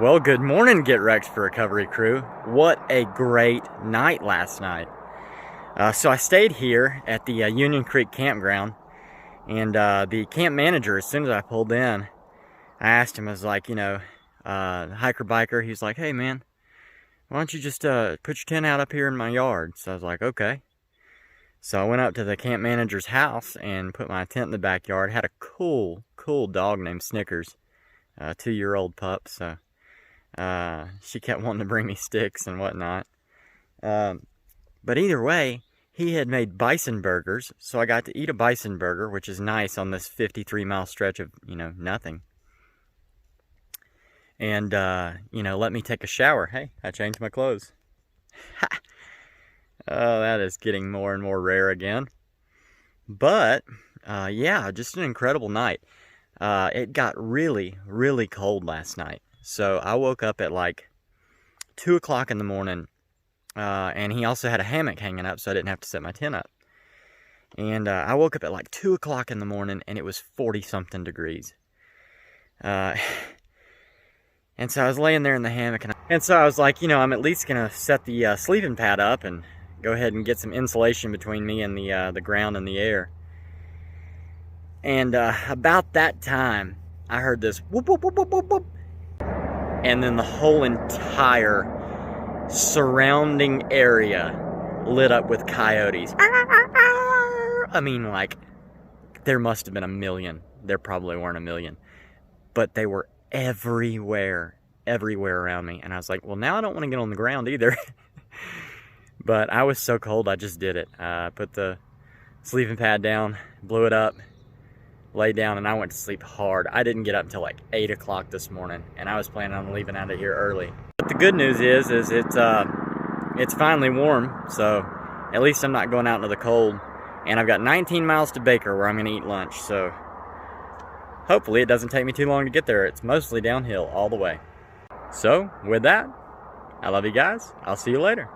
Well, good morning, Get Wrecked for Recovery crew. What a great night last night. So I stayed here at the Union Creek Campground, and the camp manager, as soon as I pulled in, I asked him, I was like, hiker biker, he's like, hey man, why don't you just put your tent out up here in my yard? So I was like, okay. So I went up to the camp manager's house and put my tent in the backyard. Had a cool dog named Snickers, a 2-year-old pup, so she kept wanting to bring me sticks and whatnot. But either way, he had made bison burgers, so I got to eat a bison burger, which is nice on this 53-mile stretch of, nothing. And, let me take a shower. Hey, I changed my clothes. Oh, that is getting more and more rare again. But, yeah, just an incredible night. It got really cold last night. So I woke up at like 2 o'clock in the morning, and he also had a hammock hanging up so I didn't have to set my tent up. And I woke up at like 2 o'clock in the morning and it was 40-something degrees. And so I was laying there in the hammock, and so I was like, I'm at least going to set the sleeping pad up and go ahead and get some insulation between me and the ground and the air. And about that time, I heard this whoop, whoop, whoop, whoop, whoop, whoop. And then the whole entire surrounding area lit up with coyotes. I mean, like, there must have been a million. There probably weren't a million. But they were everywhere around me. And I was like, well, now I don't want to get on the ground either. But I was so cold, I just did it. Put the sleeping pad down, blew it up, laid down, and I went to sleep hard. I didn't get up until like 8 o'clock this morning, and I was planning on leaving out of here early. But the good news is it's finally warm, so at least I'm not going out into the cold. And I've got 19 miles to Baker where I'm going to eat lunch, so hopefully it doesn't take me too long to get there. It's mostly downhill all the way. So with that, I love you guys. I'll see you later.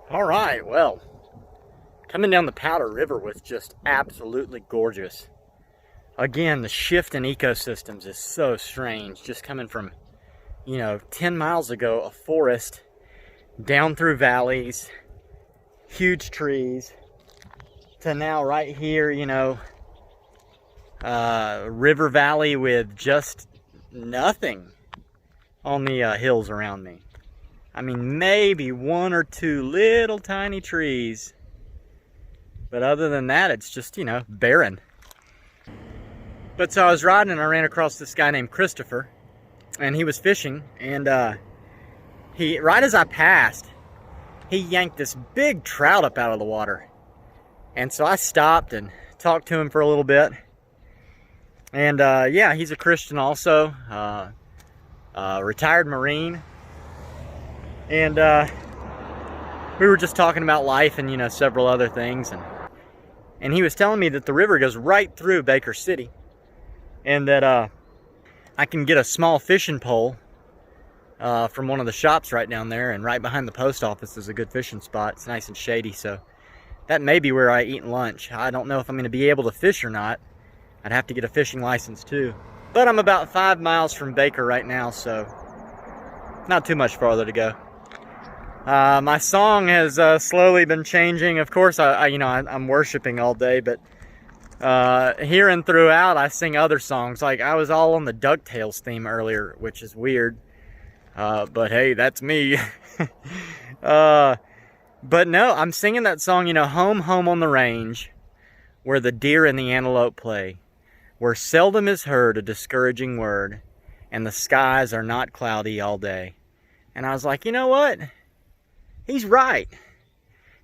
All right, well, coming down the Powder River was just absolutely gorgeous. Again, the shift in ecosystems is so strange. Just coming from, 10 miles ago, a forest, down through valleys, huge trees, to now right here, river valley with just nothing on the hills around me. I mean, maybe 1 or 2 little tiny trees. But other than that, it's just, barren. But so I was riding and I ran across this guy named Christopher. And he was fishing. And right as I passed, he yanked this big trout up out of the water. And so I stopped and talked to him for a little bit. And yeah, he's a Christian also. Retired Marine. And we were just talking about life and, you know, several other things. And he was telling me that the river goes right through Baker City. And that I can get a small fishing pole from one of the shops right down there. And right behind the post office is a good fishing spot. It's nice and shady, so that may be where I eat lunch. I don't know if I'm going to be able to fish or not. I'd have to get a fishing license too. But I'm about 5 miles from Baker right now, so not too much farther to go. My song has slowly been changing. Of course, I'm worshiping all day, but here and throughout, I sing other songs. Like, I was all on the DuckTales theme earlier, which is weird. But hey, that's me. But no, I'm singing that song, you know, Home, Home on the Range, where the deer and the antelope play, where seldom is heard a discouraging word, and the skies are not cloudy all day. And I was like, you know what? He's right.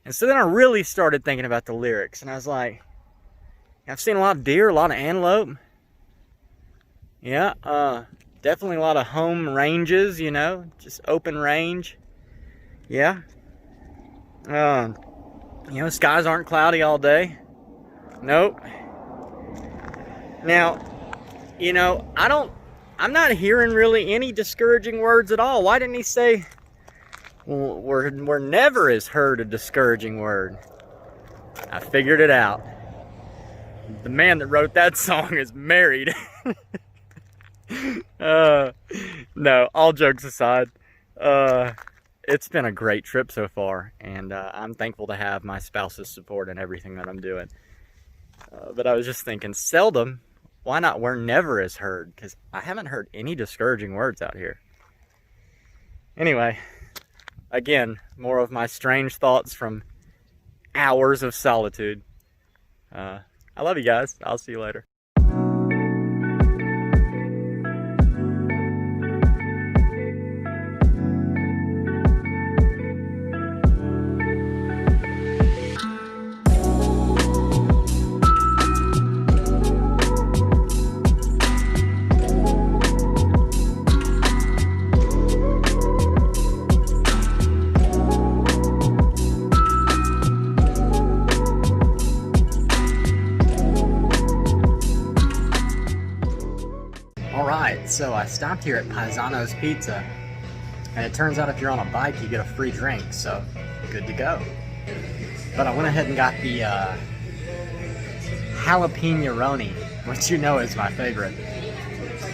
And so then I really started thinking about the lyrics, and I was like, I've seen a lot of deer, a lot of antelope. Yeah, definitely a lot of home ranges, you know, just open range. Yeah. You know, skies aren't cloudy all day. Nope. Now, you know, I'm not hearing really any discouraging words at all. Why didn't he say, we're never is heard a discouraging word? I figured it out. The man that wrote that song is married. No, all jokes aside, it's been a great trip so far, and I'm thankful to have my spouse's support in everything that I'm doing. But I was just thinking, seldom, why not where never is heard? Because I haven't heard any discouraging words out here. Anyway, again, more of my strange thoughts from hours of solitude. I love you guys. I'll see you later. So I stopped here at Paisano's Pizza, and it turns out if you're on a bike, you get a free drink, so good to go. But I went ahead and got the jalapeno-roni, which you know is my favorite.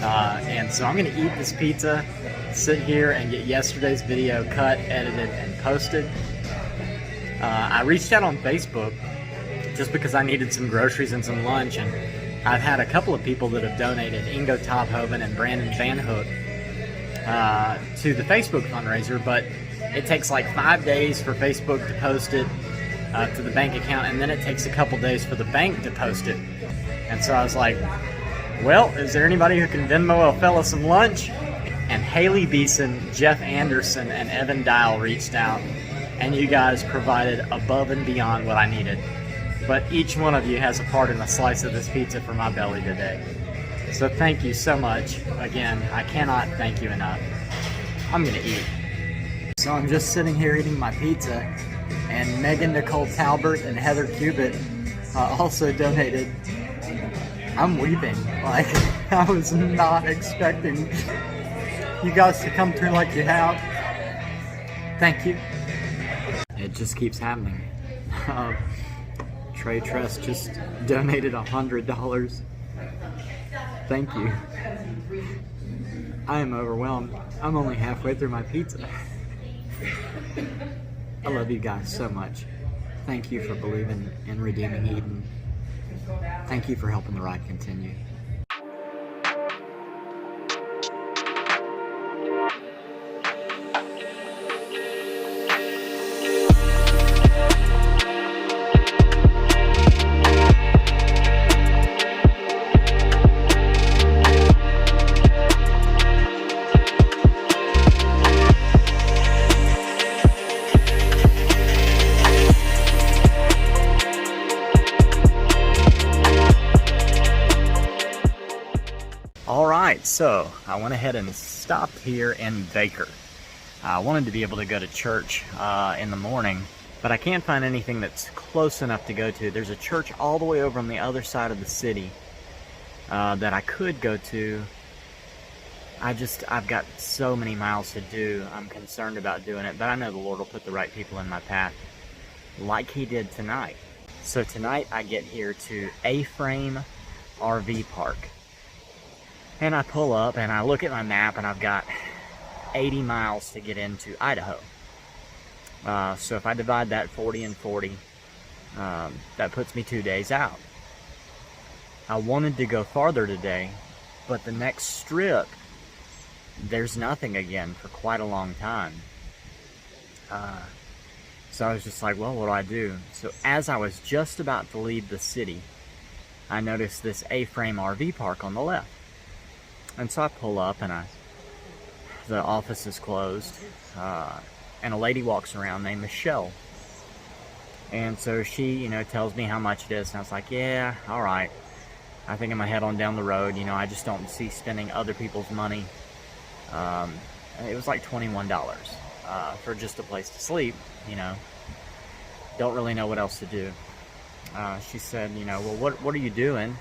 And so I'm gonna eat this pizza, sit here and get yesterday's video cut, edited, and posted. I reached out on Facebook just because I needed some groceries and some lunch, and I've had a couple of people that have donated, Ingo Tophoven and Brandon Van Hook, to the Facebook fundraiser, but it takes like 5 days for Facebook to post it to the bank account, and then it takes a couple days for the bank to post it. And so I was like, well, is there anybody who can Venmo a fella some lunch? And Haley Beeson, Jeff Anderson, and Evan Dial reached out, and you guys provided above and beyond what I needed. But each one of you has a part in a slice of this pizza for my belly today. So thank you so much. Again, I cannot thank you enough. I'm gonna eat. So I'm just sitting here eating my pizza, and Megan Nicole Talbert and Heather Cubitt also donated. I'm weeping. Like, I was not expecting you guys to come through like you have. Thank you. It just keeps happening. Trey Trust just donated $100. Thank you. I am overwhelmed. I'm only halfway through my pizza. I love you guys so much. Thank you for believing in redeeming Eden. Thank you for helping the ride continue. So I went ahead and stopped here in Baker. I wanted to be able to go to church in the morning, but I can't find anything that's close enough to go to. There's a church all the way over on the other side of the city that I could go to. I've got so many miles to do. I'm concerned about doing it, but I know the Lord will put the right people in my path, like He did tonight. So tonight I get here to A-Frame RV Park. And I pull up and I look at my map and I've got 80 miles to get into Idaho. So if I divide that 40 and 40, that puts me 2 days out. I wanted to go farther today, but the next strip, there's nothing again for quite a long time. So I was just like, well, what do I do? So as I was just about to leave the city, I noticed this A-Frame RV park on the left. And so I pull up and the office is closed, and a lady walks around named Michelle. And so she, tells me how much it is, and I was like, yeah, all right. I think I'm gonna head on down the road. I just don't see spending other people's money. It was like $21 for just a place to sleep, Don't really know what else to do. She said, well, what are you doing?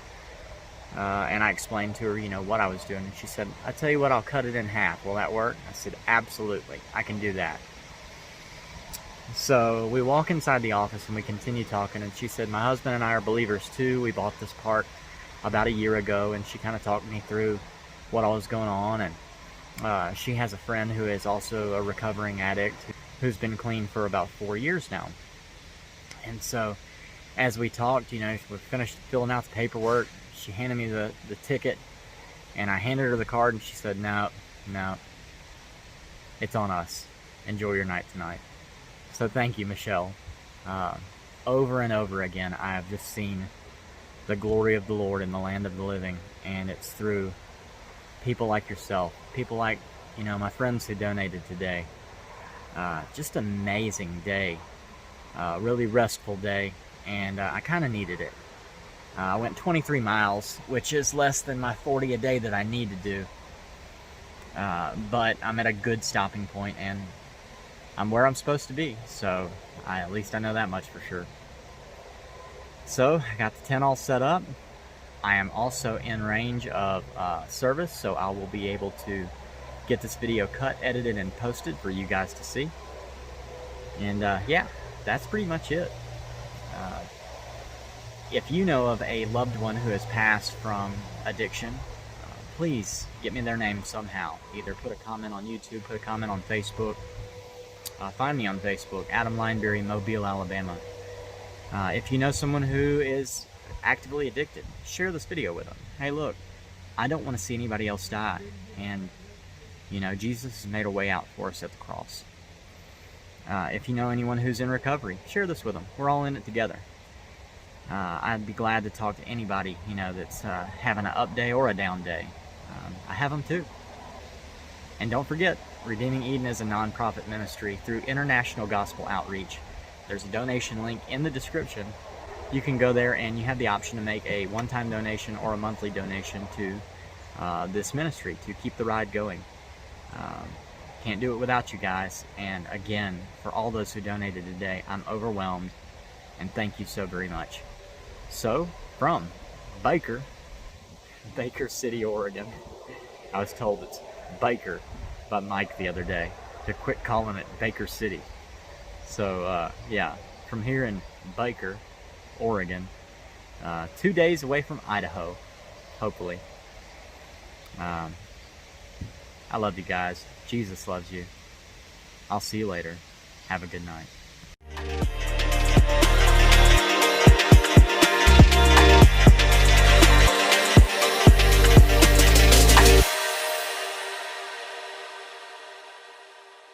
And I explained to her, what I was doing. And she said, I tell you what, I'll cut it in half. Will that work? I said, absolutely, I can do that. So we walk inside the office and we continue talking. And she said, my husband and I are believers too. We bought this park about a year ago. And she kind of talked me through what all was going on. And she has a friend who is also a recovering addict who's been clean for about 4 years now. And so as we talked, we finished filling out the paperwork. She handed me the ticket, and I handed her the card, and she said, no, it's on us. Enjoy your night tonight. So thank you, Michelle. Over and over again, I have just seen the glory of the Lord in the land of the living, and it's through people like yourself, people like, my friends who donated today. Just amazing day, really restful day, and I kind of needed it. I went 23 miles, which is less than my 40 a day that I need to do. But I'm at a good stopping point, and I'm where I'm supposed to be. So at least I know that much for sure. So I got the tent all set up. I am also in range of service, so I will be able to get this video cut, edited, and posted for you guys to see. And yeah, that's pretty much it. If you know of a loved one who has passed from addiction, please get me their name somehow. Either put a comment on YouTube, put a comment on Facebook. Find me on Facebook, Adam Lineberry, Mobile, Alabama. If you know someone who is actively addicted, share this video with them. Hey, look, I don't want to see anybody else die. And, Jesus has made a way out for us at the cross. If you know anyone who's in recovery, share this with them. We're all in it together. I'd be glad to talk to anybody, that's having an up day or a down day. I have them too. And don't forget, Redeeming Eden is a non-profit ministry through International Gospel Outreach. There's a donation link in the description. You can go there and you have the option to make a one-time donation or a monthly donation to this ministry to keep the ride going. Can't do it without you guys. And again, for all those who donated today, I'm overwhelmed. And thank you so very much. So, from Baker City, Oregon. I was told it's Baker by Mike the other day to quit calling it Baker City. So, yeah, from here in Baker, Oregon, 2 days away from Idaho, hopefully. I love you guys. Jesus loves you. I'll see you later. Have a good night.